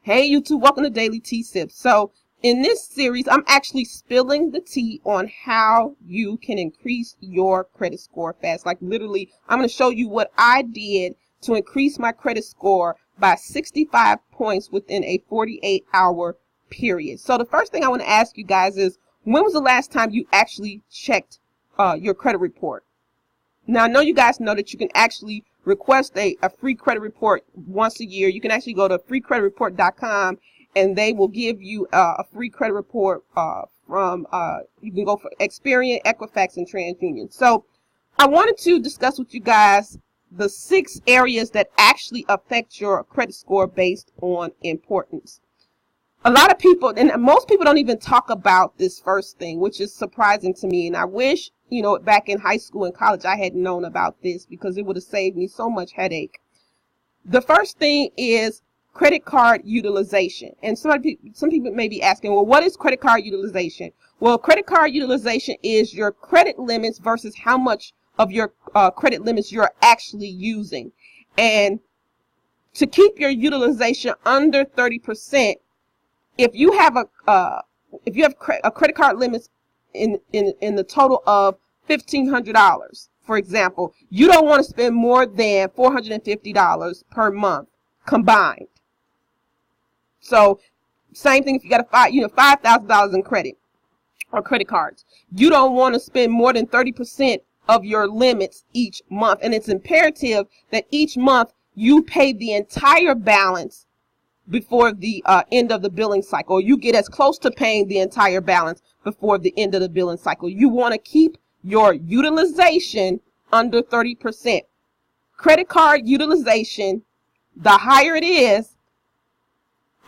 Hey YouTube, welcome to Daily Tea Sips. So in this series, I'm actually spilling the tea on how you can increase your credit score fast. Like literally, I'm going to show you what I did to increase my credit score by 65 points within a 48-hour period. So the first thing I want to ask you guys is, when was the last time you actually checked your credit report? Now, I know you guys know that you can actually request a free credit report once a year. You can actually go to freecreditreport.com and they will give you a free credit report from, you can go for Experian, Equifax, and Transunion. So I wanted to discuss with you guys the 6 areas that actually affect your credit score based on importance. A lot of people, and most people, don't even talk about this first thing, which is surprising to me. And I wish, back in high school and college, I had known about this, because it would have saved me so much headache. The first thing is credit card utilization. And some people may be asking, well, what is credit card utilization? Well, credit card utilization is your credit limits versus how much of your credit limits you're actually using. And to keep your utilization under 30%, if you have a credit card limits in the total of $1,500, for example, you don't want to spend more than $450 per month combined. So same thing if you got $5,000 in credit or credit cards. You don't want to spend more than 30% of your limits each month, and it's imperative that each month you pay the entire balance before the end of the billing cycle. You get as close to paying the entire balance before the end of the billing cycle. You want to keep your utilization under 30%. Credit card utilization, the higher it is,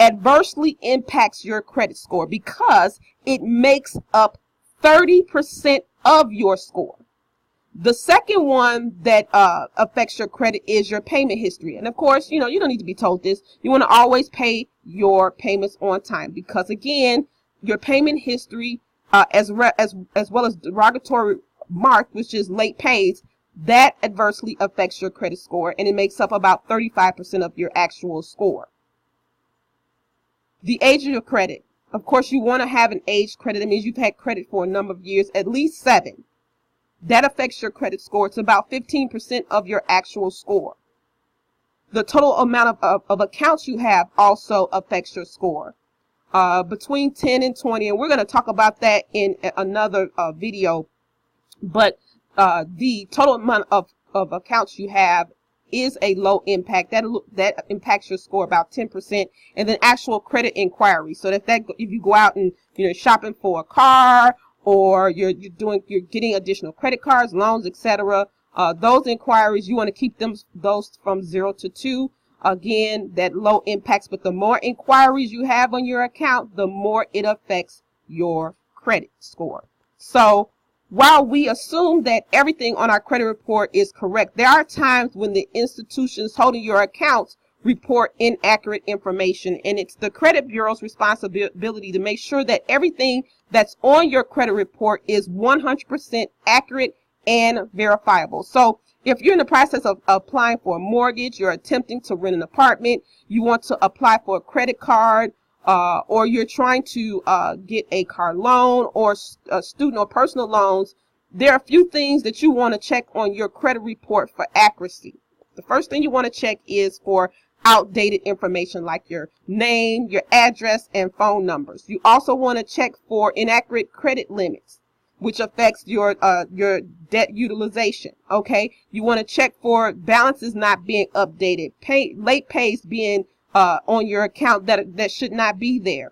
adversely impacts your credit score because it makes up 30% of your score. The second one that affects your credit is your payment history. And of course, you don't need to be told this. You want to always pay your payments on time, because again, your payment history, as well as derogatory mark, which is late pays, that adversely affects your credit score, and it makes up about 35% of your actual score. The age of your credit. Of course, you want to have an aged credit. That means you've had credit for a number of years, at least 7. That affects your credit score. It's about 15% of your actual score. The total amount of accounts you have also affects your score. Between 10 and 20, and we're going to talk about that in another video. But the total amount of accounts you have is a low impact. That impacts your score about 10%. And then actual credit inquiries. So if you go out and you're shopping for a car, or you're getting additional credit cards, loans, etc. Those inquiries, you want to keep those from 0 to 2. Again, that low impacts, but the more inquiries you have on your account, the more it affects your credit score. So while we assume that everything on our credit report is correct, there are times when the institutions holding your accounts report inaccurate information, and it's the credit bureau's responsibility to make sure that everything that's on your credit report is 100% accurate and verifiable. So if you're in the process of applying for a mortgage, you're attempting to rent an apartment, you want to apply for a credit card, or you're trying to get a car loan or student or personal loans, there are a few things that you want to check on your credit report for accuracy. The first thing you want to check is for outdated information like your name, your address, and phone numbers. You also want to check for inaccurate credit limits, which affects your debt utilization. Okay, you want to check for balances not being updated, late pays being on your account that should not be there.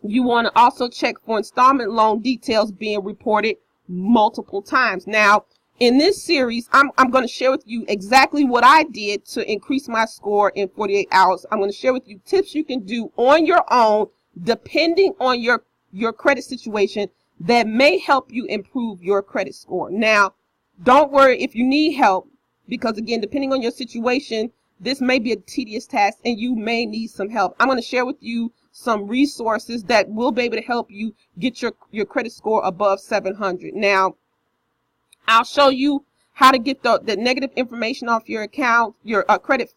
You want to also check for installment loan details being reported multiple times. Now, in this series, I'm going to share with you exactly what I did to increase my score in 48 hours. I'm going to share with you tips you can do on your own, depending on your credit situation, that may help you improve your credit score. Now, don't worry if you need help, because again, depending on your situation, this may be a tedious task and you may need some help. I'm going to share with you some resources that will be able to help you get your credit score above 700. Now, I'll show you how to get the negative information off your account, your credit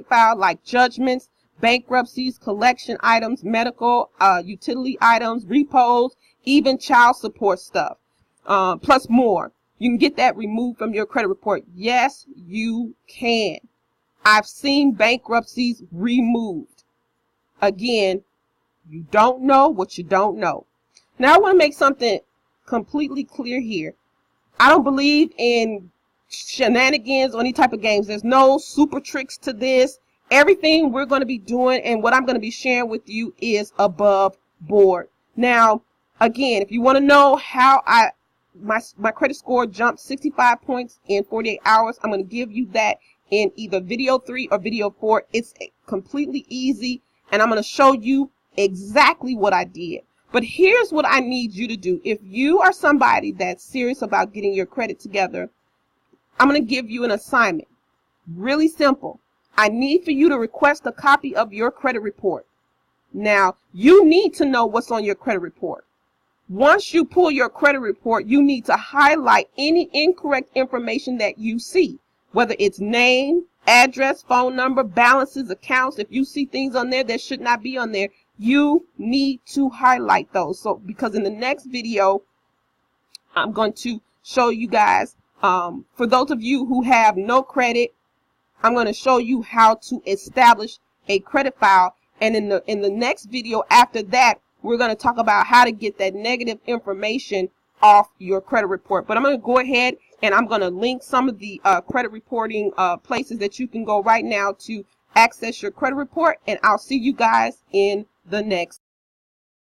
file, like judgments, bankruptcies, collection items, medical, utility items, repos, even child support stuff, plus more. You can get that removed from your credit report. Yes, you can. I've seen bankruptcies removed. Again, you don't know what you don't know. Now I want to make something completely clear here. I don't believe in shenanigans or any type of games. There's no super tricks to this. Everything we're going to be doing and what I'm going to be sharing with you is above board. Now, again, if you want to know how my credit score jumped 65 points in 48 hours, I'm going to give you that in either video 3 or video 4. It's completely easy, and I'm going to show you exactly what I did. But here's what I need you to do. If you are somebody that's serious about getting your credit together, I'm going to give you an assignment. Really simple. I need for you to request a copy of your credit report. Now, you need to know what's on your credit report. Once you pull your credit report, you need to highlight any incorrect information that you see, whether it's name, address, phone number, balances, accounts. If you see things on there that should not be on there, you need to highlight those. So, because in the next video, I'm going to show you guys, for those of you who have no credit, I'm going to show you how to establish a credit file. And in the next video after that, we're going to talk about how to get that negative information off your credit report. But I'm going to go ahead and I'm going to link some of the credit reporting places that you can go right now to access your credit report. And I'll see you guys in the next